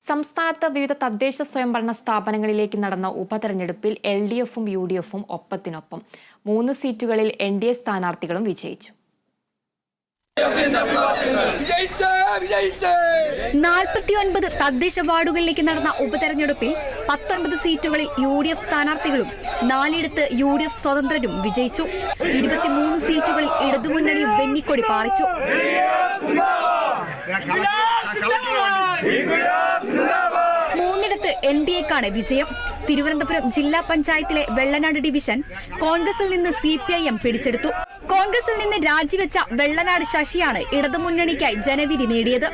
സംസ്ഥാനത്ത് വിവിധ തദ്ദേശ സ്വയംഭരണ സ്ഥാപനങ്ങളിലേക്ക് നടന്ന ഉപതെരഞ്ഞെടുപ്പിൽ LDFും UDFും ഒപ്പത്തിനൊപ്പം 3 സീറ്റുകളിൽ NDA സ്ഥാനാർത്ഥികളും വിജയിച്ചു. 49 തദ്ദേശ വാർഡുകളിലേക്ക് നടന്ന ഉപതെരഞ്ഞെടുപ്പിൽ 19 സീറ്റുകളിൽ UDF സ്ഥാനാർത്ഥികളും 4 UDF സ്വതന്ത്രരും വിജയിച്ചു. 23 സീറ്റുകളിൽ ഇടതുമുന്നണിയും വെന്നിക്കൊടി പാറിച്ചു. 3 NDAക്കാണ് വിജയം. തിരുവനന്തപുരം ജില്ലാ പഞ്ചായത്തിലെ വെള്ളനാട് ഡിവിഷൻ കോൺഗ്രസിൽ നിന്ന് CPIM പിടിച്ചെടുത്തു. കോൺഗ്രസിൽ നിന്ന് രാജിവെച്ച വെള്ളനാട് ശശിയാണ് ഇടതുമുന്നണിക്കായി ജനവിധി നേടിയത്.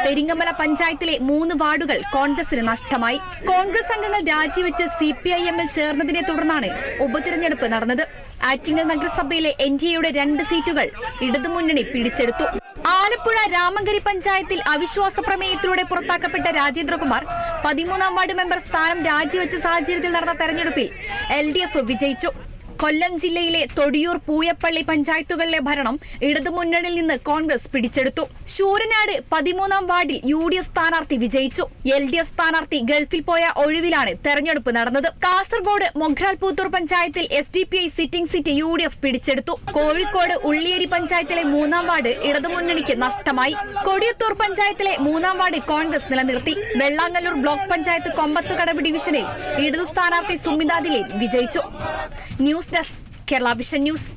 പെരിങ്ങമല പഞ്ചായത്തിലെ 3 വാർഡുകൾ കോൺഗ്രസിന് നഷ്ടമായി. കോൺഗ്രസ് അംഗങ്ങൾ രാജിവെച്ച് CPIMൽ ചേർന്നതിനെ തുടർന്നാണ് ഉപതിരഞ്ഞെടുപ്പ് നടന്നത്. ആറ്റിങ്ങൽ നഗരസഭയിലെ NDAയുടെ 2 സീറ്റുകൾ ഇടതുമുന്നണി പിടിച്ചെടുത്തു. ആലപ്പുഴ രാമങ്കരി പഞ്ചായത്തിൽ അവിശ്വാസ പ്രമേയത്തിലൂടെ പുറത്താക്കപ്പെട്ട രാജേന്ദ്രകുമാർ 13ാം വാർഡ് മെമ്പർ സ്ഥാനം രാജിവെച്ച സാഹചര്യത്തിൽ നടന്ന തെരഞ്ഞെടുപ്പിൽ LDF വിജയിച്ചു. കൊല്ലം ജില്ലയിലെ തൊടിയൂർ പൂയപ്പള്ളി പഞ്ചായത്തുകളിലെ ഭരണം ഇടതുമുന്നണിയിൽ നിന്ന് കോൺഗ്രസ് പിടിച്ചെടുത്തു. ശൂരനാട് 13ാം വാർഡിൽ UDF സ്ഥാനാർത്ഥി വിജയിച്ചു. LDF സ്ഥാനാർത്ഥി ഗൾഫിൽ പോയ ഒഴിവിലാണ് തെരഞ്ഞെടുപ്പ് നടന്നത്. കാസർഗോഡ് മൊഗ്രാൽ പൂത്തൂർ പഞ്ചായത്തിൽ SDPI സിറ്റിംഗ് സീറ്റ് UDF പിടിച്ചെടുത്തു. കോഴിക്കോട് ഉള്ളിയേരി പഞ്ചായത്തിലെ 3ാം വാർഡ് ഇടതുമുന്നണിക്ക് നഷ്ടമായി. കൊടിയത്തൂർ പഞ്ചായത്തിലെ 3ാം വാർഡ് കോൺഗ്രസ് നിലനിർത്തി. വെള്ളാങ്ങല്ലൂർ ബ്ലോക്ക് പഞ്ചായത്ത് കൊമ്പത്തുകടവ് ഡിവിഷനിൽ ഇടതു സ്ഥാനാർത്ഥി സുമിത ദിലീപ് വിജയിച്ചു. News desk Kerala vision news.